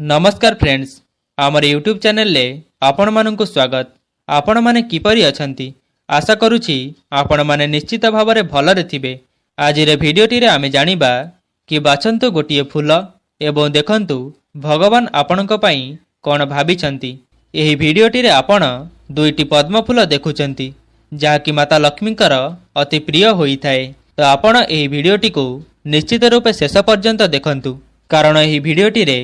नमस्कार फ्रेंड्स, आमर YouTube channel ले आपण मानकु स्वागत। आपण माने किपरि अछंती? आशा करूछि आपण माने निश्चित भाव में भलरे थिबे। आज रे भिडियोटी रे आमे जानिबा कि बाछंतु गोटिए फूल एवं देखंतु भगवान आपणक पई कोन भाबिछंती। एही भिडियोटी रे आपण दुईटी पद्म फूल देखुछंती जहा कि माता लक्ष्मीकर अति प्रिय होइथाए। तो आपण एही भिडियोटी को निश्चित रूपे शेष पर्यंत देखंतु, कारण एही भिडियोटी रे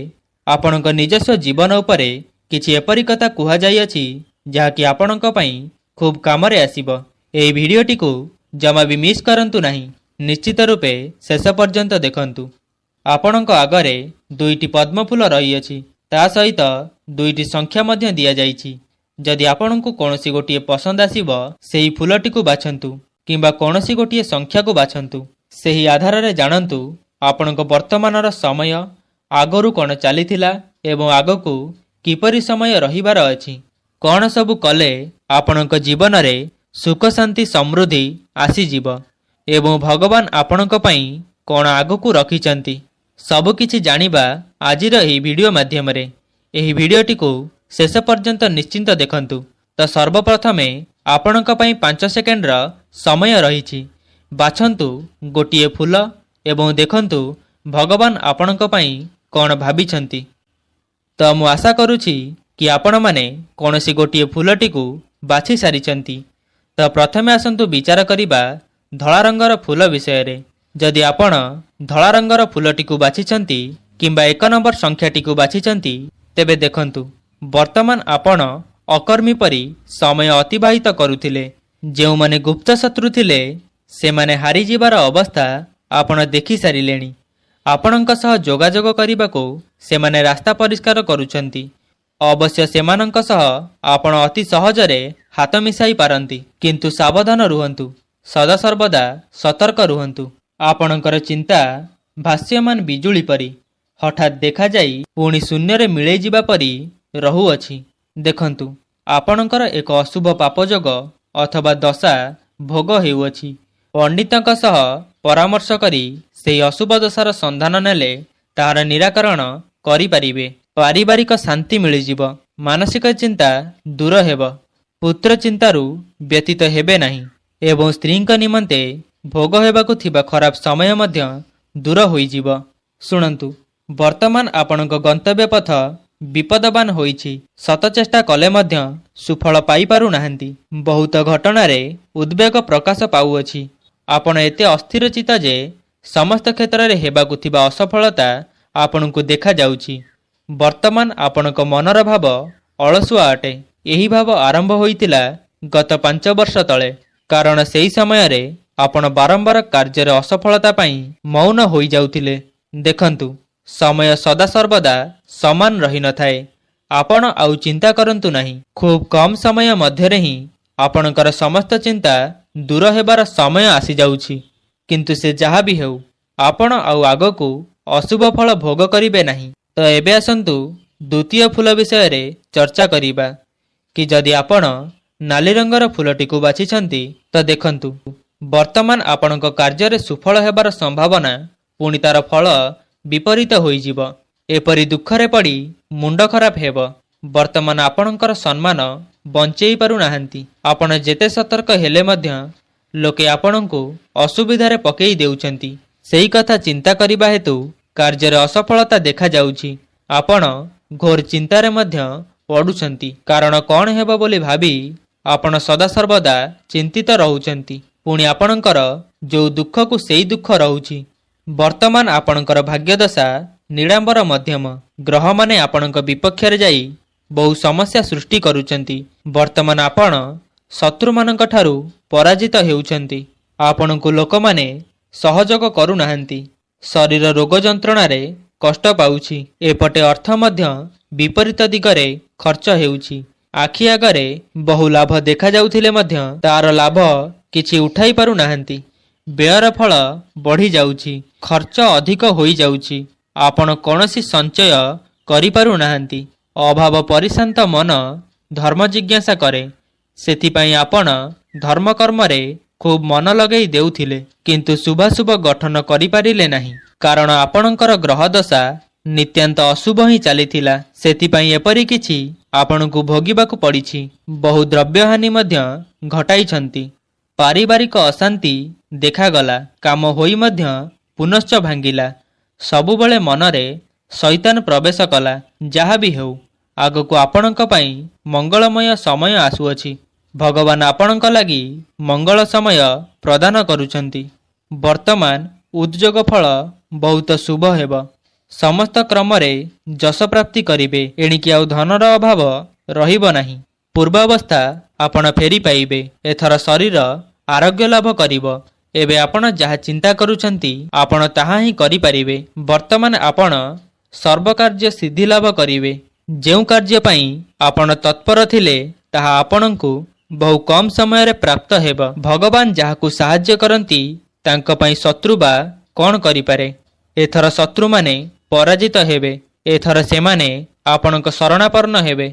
आपणक निजस्व जीवन उपरे किछि एपरि कथा कुहा जाई अछि जहा कि आपणक पई खूब कामरे आसीबो। एही भिडियोटी को जमा भी मिस करंतु नाही, निश्चित रूपे शेष पर्यंत देखंतु। आपणक आगरे दुईटी पद्म फूल रही अछि, ता सहित दुईटी संख्या मध्य दिया जाइछि। जदि आपणकु कोनोसी गोटिए पसंद आसीबो सेही फूलटी को बाछंतु किंबा कोनोसी गोटिए संख्या को बाछंतु। सेही आधार रे जानंतु आपणक वर्तमानर समय आगरू कौन चलीथिला एवं आगकू किपरि समय रहिबार अछि, कौन सबु कले आपणक जीवन रे सुख शांति समृद्धि आसीजिब एवं भगवान आपणक पई कौन आगकू रखिचंती सबु किछि जानिबा आजिर एही वीडियो माध्यम रे। एही वीडियोटी को शेष पर्यंत निश्चिंत देखंतु। तो सर्वप्रथमे आपणक पई 5 सेकेंड रा समय रहिछि। बाछंतु गोटिए फूल एवं देखंतु भगवान आपणक पई कौन भाबिछंती। तो मु आशा करुछि कि आपण माने कोनोसी गोटिए फूलटी को बाछि सारिछंती। तो प्रथमे आसंतु विचार करिबा धला रंगर फूल विषय रे। जदि आपण धला रंगर फूलटी को बाछिछंती किंबा 1 नंबर संख्याटी को बाछिछंती, तेबे देखंतु वर्तमान आपण अकर्मी परी समय अतिबाहित करुथिले। जेउ माने गुप्त शत्रु थिले से माने हारि जिबार अवस्था आपण देखि सारिलेनी। आपणक सह जोगाजोग करिबाको से माने रास्ता परिष्कार करुछंती। अवश्य सेमानंक सह आपण अति सहजरे हाथ मिसाई पारंती, किंतु सावधान रुहंतु, सदा सर्वदा सतर्क रुहंतु। आपणकर चिंता भास्यमान बिजुली परी हठात देखा जाई पुणी शून्य रे मिले जिबा परी रहुअछि। देखंतु आपणकर एक अशुभ पापजोग अथवा दशा भोग हेउअछि। पंडितक सह परामर्श करी सेही अशुभ दशार संधान नेले तार निराकरण करि पारिबे। पारिवारिक शांति मिलिजिब, मानसिक चिंता दूर हेब, पुत्र चिंतारू व्यतीत हेबे नाही एवं स्त्रीक निमंते भोग हेबाकु थिबा खराब समय मध्य दूर होइजिब। सुनंतु वर्तमान आपणक गंतव्य पथ विपदवान होइछि। शत चेष्टा कले मध्य सुफल पाई पारु नाहंती। बहुत घटना रे उद्वेग प्रकाश पाउअछि। आपण एते अस्थिर चित्त जे समस्त क्षेत्र रे हेबाकु थिबा असफलता आपणकु देखा जाउछि। वर्तमान आपणक मनर भाव अलसुआ अटे। एही भाव आरंभ होइतिला गत 5 वर्ष तले, कारण सेही समय रे आपण बारंबार कार्य रे असफलता पई मौन होई जाउथिले। देखंतु समय सदा सर्वदा समान रही न थाए। आपण आउ चिंता करंतु नाही। खूब कम समय मध्य रे ही आपणकर समस्त चिंता दूर हेबार समय आसी जाउछि। किंतु से जहा भी हेउ आपण आउ आगकू अशुभ फल भोग करिबे नाही। तो एबे आसंतु द्वितीय फूल विषय रे चर्चा करिबा कि जदि आपण नाली रंगर फूलटी को बाछिछंती, तो देखंतु वर्तमान आपणक कार्य रे सुफल हेबार संभावना पुणी तार फल विपरीत होइजिब। एपरि दुखरे पड़ी मुंड खराब हेब। वर्तमान आपणकर सम्मान बंचेई पारु नाहंती। आपण जेते सतर्क हेले मध्य लोके आपणको असुविधारे पकेई देउछंती। सेही कथा चिंता करिबा हेतु कार्य रे असफलता देखा जाउछि। आपण घोर चिंतारे मध्य पडुछंती, कारण कौन हेबो बोली भाबी आपण सदा सर्वदा चिंतित रहुछंती। पुणी आपणकर जो दुख को सेही दुख रहुछि। वर्तमान आपणकर भाग्यदशा निडांबर मध्यम। ग्रह माने आपणक विपक्ष रे जाई बहु समस्या सृष्टि करुछंती। वर्तमान आपण शत्रु मानक ठारू पराजित हेउछंती। आपणकु लोक माने सहयोग करू नाहंती। शरीर रोग जंत्रणा रे कष्ट पाउछि। एपटे अर्थ मध्य विपरीत दिगरे खर्च हेउछि। आखि आगरे बहु लाभ देखा जाउथिले मध्य तार लाभ किछि उठाई पारु नाहंती। व्ययर फल बढ़ी जाउछि, खर्च अधिक होई जाउछि। आपण कोनोसी संचय करि पारु नाहंती। अभाव परिशांत मन धर्म जिज्ञासा करे। सेथिपाई आपण धर्म कर्म रे खूब मन लगेई देउथिले, किंतु शुभाशुभ गठन करि पारिले नाही, कारण आपणकर ग्रह दशा ନିତ୍ୟାନ୍ତ ଅଶୁଭ ହିଁ ଚାଲିଥିଲା। ସେଥିପାଇଁ ଏପରି କିଛି ଆପଣଙ୍କୁ ଭୋଗିବାକୁ ପଡ଼ିଛି। ବହୁ ଦ୍ରବ୍ୟହାନି ମଧ୍ୟ ଘଟାଇଛନ୍ତି। ପାରିବାରିକ ଅଶାନ୍ତି ଦେଖାଗଲା। କାମ ହୋଇ ମଧ୍ୟ ପୁନଶ୍ଚ ଭାଙ୍ଗିଲା। ସବୁବେଳେ ମନରେ ଶୈତାନ ପ୍ରବେଶ କଲା। ଯାହା ବି ହେଉ, ଆଗକୁ ଆପଣଙ୍କ ପାଇଁ ମଙ୍ଗଳମୟ ସମୟ ଆସୁଅଛି। ଭଗବାନ ଆପଣଙ୍କ ଲାଗି ମଙ୍ଗଳ ସମୟ ପ୍ରଦାନ କରୁଛନ୍ତି। ବର୍ତ୍ତମାନ ଉଦ୍ଯୋଗ ଫଳ ବହୁତ ଶୁଭ ହେବ। ସମସ୍ତ କ୍ରମରେ ଯଶ ପ୍ରାପ୍ତି କରିବେ। ଏଣିକି ଆଉ ଧନର ଅଭାବ ରହିବ ନାହିଁ। ପୂର୍ବାବସ୍ଥା ଆପଣ ଫେରି ପାଇବେ। ଏଥର ଶରୀର ଆରୋଗ୍ୟ ଲାଭ କରିବ। ଏବେ ଆପଣ ଯାହା ଚିନ୍ତା କରୁଛନ୍ତି ଆପଣ ତାହା ହିଁ କରିପାରିବେ। ବର୍ତ୍ତମାନ ଆପଣ ସର୍ବକାର୍ଯ୍ୟ ସିଦ୍ଧି ଲାଭ କରିବେ। ଯେଉଁ କାର୍ଯ୍ୟ ପାଇଁ ଆପଣ ତତ୍ପର ଥିଲେ ତାହା ଆପଣଙ୍କୁ ବହୁ କମ୍ ସମୟରେ ପ୍ରାପ୍ତ ହେବ। ଭଗବାନ ଯାହାକୁ ସାହାଯ୍ୟ କରନ୍ତି ତାଙ୍କ ପାଇଁ ଶତ୍ରୁ ବା କ'ଣ କରିପାରେ? ଏଥର ଶତ୍ରୁମାନେ ପରାଜିତ ହେବେ। ଏଥର ସେମାନେ ଆପଣଙ୍କ ଶରଣାପନ୍ନ ହେବେ।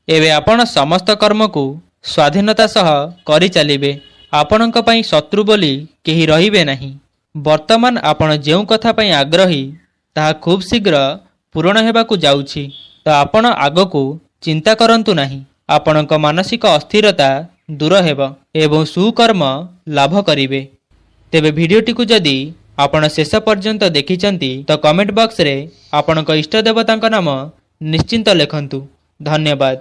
ଏବେ ଆପଣ ସମସ୍ତ କର୍ମକୁ ସ୍ୱାଧୀନତା ସହ କରିଚାଲିବେ। ଆପଣଙ୍କ ପାଇଁ ଶତ୍ରୁ ବୋଲି କେହି ରହିବେ ନାହିଁ। ବର୍ତ୍ତମାନ ଆପଣ ଯେଉଁ କଥା ପାଇଁ ଆଗ୍ରହୀ ତାହା ଖୁବ୍ ଶୀଘ୍ର ପୂରଣ ହେବାକୁ ଯାଉଛି। ତ ଆପଣ ଆଗକୁ ଚିନ୍ତା କରନ୍ତୁ ନାହିଁ। ଆପଣଙ୍କ ମାନସିକ ଅସ୍ଥିରତା ଦୂର ହେବ ଏବଂ ସୁକର୍ମ ଲାଭ କରିବେ। ତେବେ ଭିଡ଼ିଓଟିକୁ ଯଦି ଆପଣ ଶେଷ ପର୍ଯ୍ୟନ୍ତ ଦେଖିଛନ୍ତି ତ କମେଣ୍ଟ ବକ୍ସରେ ଆପଣଙ୍କ ଇଷ୍ଟ ଦେବତାଙ୍କ ନାମ ନିଶ୍ଚିନ୍ତ ଲେଖନ୍ତୁ। ଧନ୍ୟବାଦ।